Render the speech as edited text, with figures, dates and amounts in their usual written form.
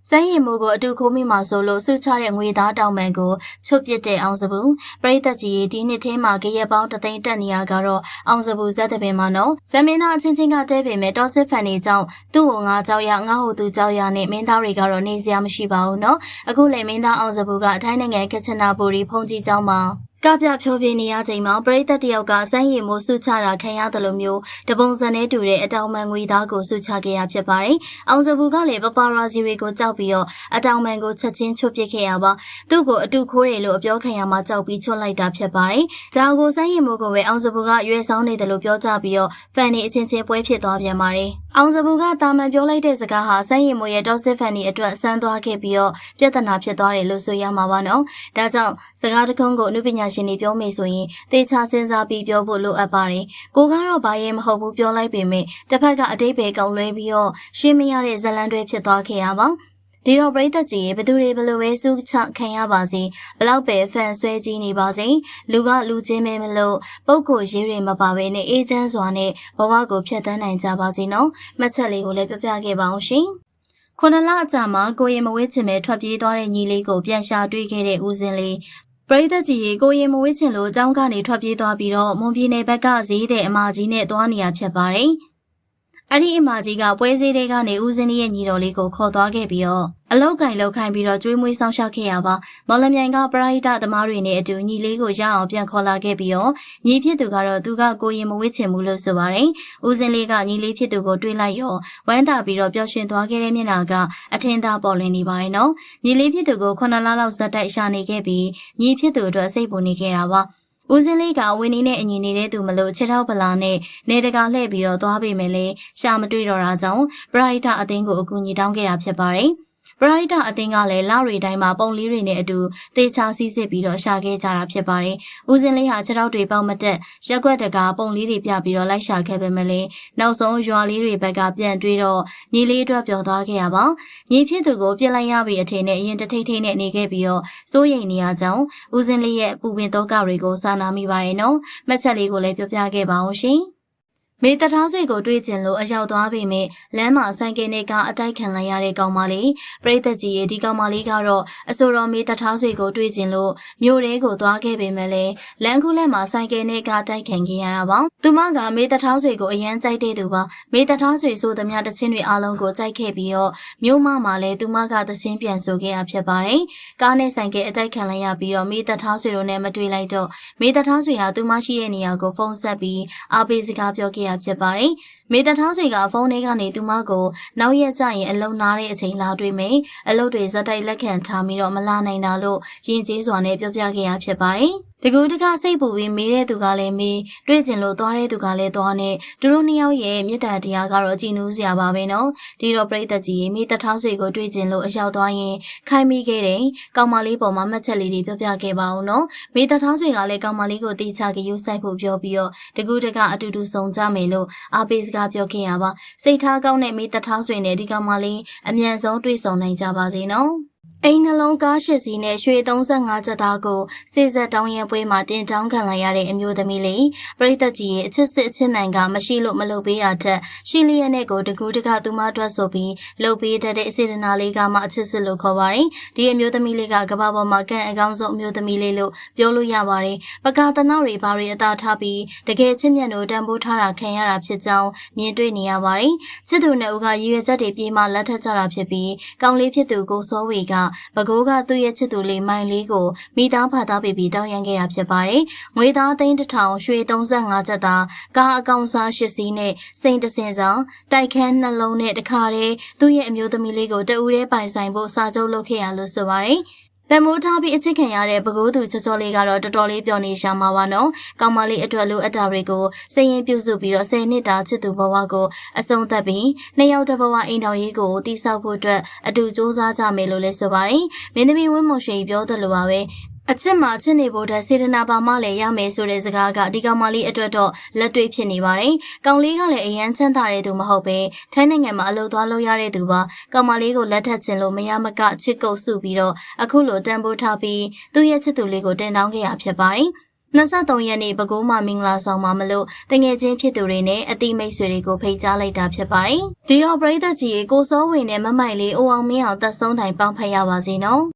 စမ်းရည်မိုးကိုအတူခိုးမိမှာဆိုလို့စုချတဲ့ငွေသားတောင်ပန်ကိုချွတ်ပစ်တဲ့အောင်စပူပရိသတ်ကြီးဒီနှစ်ထဲမှာကြရက်ပေါင်းတသိန်းတက်နေရကတော့အောင်စပူဇက်တပင်မှာနော်ဇမင်းသားအချင်းချင်းကတဲပေမဲ့တောစစ်ဖန်နေကြောင်းသူ့ကိုငါကြောက်ရငါဟိုသူကြောက်ရနဲ့မင်းသားတွေကတော့နေစရာမရှိပါဘူးနော်အခုလေမင်းသားအောင်စပူကထိုင်းနိုင်ငံကချနာပူရီဖုန်ကြီးကျောင်းမှာကပြဖြိုးပြနေရချိန်မှာပရိသတ်တယောက်ကစမ်းရည်မိုးစုချတာခံရတယ်လို့မျိုးတပုံစံနဲ့တူတဲ့အတောင်ပန်ငွေသားကိုစုချခဲ့ရဖြစ်ပါတယ်။အောင်စပူကလည်းပပရာဇီတွေကိုကြောက်ပြီးတော့အတောင်ပန်ကိုချက်ချင်းချွတ်ပစ်ခဲ့ရပါသူ့ကိုအတူခိုးတယ်လို့အပြောခံရမှာကြောက်ပြီးချွတ်လိုက်တာဖြစ်ပါတယ်။ဒါကိုစမ်းရည်မိုးကိုပဲအောင်စပူကရွေးဆောင်နေတယ်လို့ပြောကြပြီးတော့ဖန်နေအချင်းချင်းပွဲဖြစ်သွားပြန်ပါတယ်။အောင်စပူကတာမန်ပြောလိုက်တဲ့စကားဟာစမ်းရည်မိုးရဲ့တောစစ်ဖန်နေအတွက်ဆန်းသွားခဲ့ပြီးတော့ပြဿနာဖြစ်သွားတယ်လို့ဆိုရမှာပါနော်။ဒါကြောင့်စကားတခုံးကိုအနုပညာရှင်တွေပြောမိဆိုရင်တေချာစဉ်းစားပြီးပြောဖို့လိုအပ်ပါတယ်။ကိုကတော့ဘာရဲမဟုတ်ဘူးပြောလိုက်ပေမဲ့တစ်ဖက်ကအတိတ်ပဲကောက်လွဲပြီးတော့ရှင်းမရတဲ့ဇလန်တွေဖြစ်သွားခဲ့ရပါဒီတော့ပရိသတ်ကြီးရဲ့ဘသူတွေဘလို့ပဲစုချခံရပါစေဘလောက်ပဲဖန်ဆွဲကြီးနေပါစေလူကလူချင်းမဲမလို့ပုတ်ကိုရေးတွေမပါဘဲနဲ့အေးချမ်းစွာနဲ့ဘဝကိုဖျက်ဆီးနိုင်ကြပါစေနော်မှတ်ချက်လေးကိုလည်းပြပြခဲ့ပါအောင်ရှင်ခုနလအကြာမှာကိုရင်မဝဲချင်ပဲထွက်ပြေးသွားတဲ့ညီလေးကိုပြန်ရှာတွေ့ခဲ့တဲ့ဦးစင်လေးပရိသတ်ကြီးကိုရင်မဝဲချင်လို့အကြောင်းကနေထွက်ပြေးသွားပြီးတော့မွန်ပြည်နယ်ဘက်ကဈေးတဲ့အမကြီးနဲ့သွားနေရဖြစ်ပါတယ်အဲ့ဒီအမကြီးကပွဲစည်းတွေကနေဦးစင်းရဲ့ညီတော်လေးကိုခေါ်သွားခဲ့ပြီးတော့အလောက်ကင်လောက်ခိုင်းပြီးတော့ကျွေးမွေးဆောင်ရှောက်ခဲ့ရပါမော်လမြိုင်ကပရိသတ်သမားတွေနဲ့အတူညီလေးကိုရအောင်ပြန်ခေါ်လာခဲ့ပြီးတော့ညီဖြစ်သူကတော့သူကကိုရင်မဝစ်ချင်ဘူးလို့ဆိုပါတယ်ဦးစင်းလေးကညီလေးဖြစ်သူကိုတွေးလိုက်ရောဝမ်းသာပြီးတော့ပျော်ရွှင်သွားခဲ့တဲ့မျက်နှာကအထင်သာပေါ်လွင်နေပါတယ်နော်ညီလေးဖြစ်သူကို9လလောက်ဇက်တိုက်ရှာနေခဲ့ပြီးညီဖြစ်သူအတွက်စိတ်ပူနေခဲ့တာပါဦးစင်းလေးကဝင်းနီးနဲ့အညီနေတဲ့သူမလို့ခြေထောက်ပလာနဲ့နေတကာလှည့်ပြီးတော့သွားပေမဲ့လည်းရှာမတွေ့တော့တာကြောင့်ပရိုက်တာအသင်းကိုအကူအညီတောင်းခဲ့တာဖြစ်ပါတယ်။ပရိုက်တာအသင်းကလည်းလရီတိုင်းမှာပုံလေးတွေနဲ့အတူသေချာစီးစစ်ပြီးတော့ရှာခဲ့ကြတာဖြစ်ပါတယ်။ဦးစင်းလေးဟာခြေထောက်တွေပေါက်မတက်ရက်ွက်တကာပုံလေးတွေပြပြီးတော့လိုက်ရှာခဲ့ပေမဲ့လည်းနောက်ဆုံးရွာလေးတွေဘက်ကပြန်တွေးတော့ညီလေးအတွက်ပျော်သွားခဲ့ရပါ။ညီဖြစ်သူကိုပြစ်လိုက်ရပြီအထင်နဲ့အရင်တထိတ်ထိတ်နဲ့နေခဲ့ပြီးတော့စိုးရိမ်နေရကြောင်းဦးစင်းလေးရဲ့ပူပင်သောကတွေကိုစာနာမိပါရဲ့နော်။မှတ်ချက်လေးကိုလည်းပြောပြခဲ့ပါအောင်ရှင်။မေတ္တာဆွေကိုတွေးကျင်လို့အရောက်သွားပေမဲ့လမ်းမှာဆိုင်ကယ်နဲ့ကအတိုက်ခံလိုက်ရတဲ့ကောင်မလေးပရိသတ်ကြီးရဲ့ဒီကောင်မလေးကတော့အဆိုတော်မေတ္တာဆွေကိုတွေးကျင်လို့မြို့ထဲကိုသွားခဲ့ပေမဲ့လည်းလမ်းခုလက်မှာဆိုင်ကယ်နဲ့ကတိုက်ခံခဲ့ရတာပါသူမကမေတ္တာဆွေကိုအရန်ကြိုက်တဲ့သူပါမေတ္တာဆွေဆိုသမျှတခြင်းတွေအားလုံးကိုကြိုက်ခဲ့ပြီးတော့မြို့မမှာလည်းသူမကတခြင်းပြန်ဆိုခဲ့ရဖြစ်ပါတယ်ကားနဲ့ဆိုင်ကယ်အတိုက်ခံလိုက်ရပြီးတော့မေတ္တာဆွေတို့နဲ့မတွေ့လိုက်တော့မေတ္တာဆွေဟာသူမရှိတဲ့နေရာကိုဖုန်းဆက်ပြီးအားပေးစကားပြောခဲ့ဖြစ်ပါတယ်။မေတ္တာဆွေကဖုန်းထဲကနေသူမကိုနောက်ရက်ကျရင်အလုံနာတဲ့အချိန်လာတွေ့မယ်။အလုပ်တွေဇက်တိုက်လက်ခံထားပြီးတော့မလာနိုင်တာလို့ရင်ကျေးစွာနဲ့ပြောပြခဲ့ရဖြစ်ပါတယ်။တကူတကစိတ်ပူပြီးမေးတဲ့သူကလည်းမေးတွေ့ကျင်လို့သွားတဲ့သူကလည်းသွားနဲ့သူတို့နှစ်ယောက်ရဲ့မေတ္တာတရားကတော့ကြည်နူးစရာပါပဲနော်ဒီတော့ပရိသတ်ကြီးမေတ္တာဆွေကိုတွေ့ကျင်လို့အရောက်သွားရင်ခိုင်းမိခဲ့တယ်ကောင်မလေးပေါ်မှာမှတ်ချက်လေးတွေပြောပြခဲ့ပါဦးနော်မေတ္တာဆွေကလည်းကောင်မလေးကိုတေချာကြယူဆိုင်ဖို့ပြောပြီးတော့တကူတကအတူတူဆုံကြမယ်လို့အားပေးစကားပြောခဲ့ရပါစိတ်ထားကောင်းတဲ့မေတ္တာဆွေနဲ့ဒီကောင်မလေးအမြန်ဆုံးတွေ့ဆုံနိုင်ကြပါစေနော်အိမ်နှလုံးကား8စီးနဲ့ရွှေ35ကျပ်သားကိုစေစက်တောင်းရပွဲမှာတင်တောင်းခံလိုက်ရတဲ့အမျိုးသမီးလေးပရိသတ်ကြီးရဲ့အချစ်စစ်အချစ်မှန်ကမရှိလို့မလုပ်ပေးရတဲ့ရှိလျက်နဲ့ကိုတကူတကသူမအတွက်ဆိုပြီးလုပ်ပေးတတ်တဲ့စေတနာလေးကမှအချစ်စစ်လို့ခေါ်ပါတယ်ဒီအမျိုးသမီးလေးကကမ္ဘာပေါ်မှာကံအကောင်းဆုံးအမျိုးသမီးလေးလို့ပြောလို့ရပါတယ်ပကာသနောက်တွေဘာတွေအသာထားပြီးတကယ်ချစ်မြတ်တို့တန်ဖိုးထားတာခံရတာဖြစ်ကြောင်းမြင်တွေ့နေရပါတယ်ချစ်သူနဲ့ဦးကရည်ရွယ်ချက်တွေပြေးမှလက်ထပ်ကြတာဖြစ်ပြီးကောင်းလေးဖြစ်သူကိုစောဝေကဘကိုးကသူ့ရဲ့ချစ်သူလေးမိုင်လေးကိုမိသားဖာသားပြီးတောင်းရန်ခဲ့တာဖြစ်ပါတယ်။ငွေသားသိန်း1000ရွှေ35ကျပ်သားကားအကောင်စား8စီးနဲ့စိန်တစင်ဆောင်တိုက်ခန်းနှလုံးနဲ့တခါတည်းသူ့ရဲ့အမျိုးသမီးလေးကိုတဦးတည်းပိုင်ဆိုင်ဖို့စာချုပ်လုပ်ခဲ့ရလို့ဆိုပါတယ်။တမိုးထားပြီးအချစ်ခံရတဲ့ဘကိုးသူချောချောလေးကတော့တော်တော်လေးပျော်နေရှာမှာပါနော်။ကောင်မလေးအတွက်လိုအပ်တာတွေကိုစိတ်ရင်ပြုစုပြီးတော့10နှစ်တာချစ်သူဘဝကိုအဆုံးသတ်ပြီးနှစ်ယောက်တဘဝအိမ်တော်ရေးကိုတိဆောက်ဖို့အတွက်အတူစူးစမ်းကြမယ်လို့လည်းဆိုပါတယ်။မင်းသမီးဝင်းမုံရွှေပြောသလိုပါပဲ။အချစ်မှာချစ်နေဖို့တဲ့စေတနာပါမှလည်းရမယ်ဆိုတဲ့စကားကဒီကောင်မလေးအတွက်တော့လက်တွေ့ဖြစ်နေပါတယ်။ကောင်လေးကလည်းအရန်ချမ်းသာတဲ့သူမဟုတ်ပဲထိုင်းနိုင်ငံမှာအလုပ်သွားလုပ်ရတဲ့သူပါ။ကောင်မလေးကိုလက်ထပ်ခြင်းလို့မရမကချစ်ကုပ်စုပြီးတော့အခုလိုတန်ဖိုးထားပြီးသူ့ရဲ့ချစ်သူလေးကိုတင်တောင်းခဲ့ရဖြစ်ပါတယ်။ 23ရက်နေ့ပဲခူးမှာမင်္ဂလာဆောင်မှာမလို့တငယ်ချင်းဖြစ်သူတွေနဲ့အတိမိတ်ဆွေတွေကိုဖိတ်ကြားလိုက်တာဖြစ်ပါတယ်။ဒီတော့ပရိသတ်ကြီးကိုစောဝေနဲ့မမိုင်လေးအိုအောင်မင်းအောင်သက်ဆုံးတိုင်ပေါင်းဖက်ရပါစေနော်။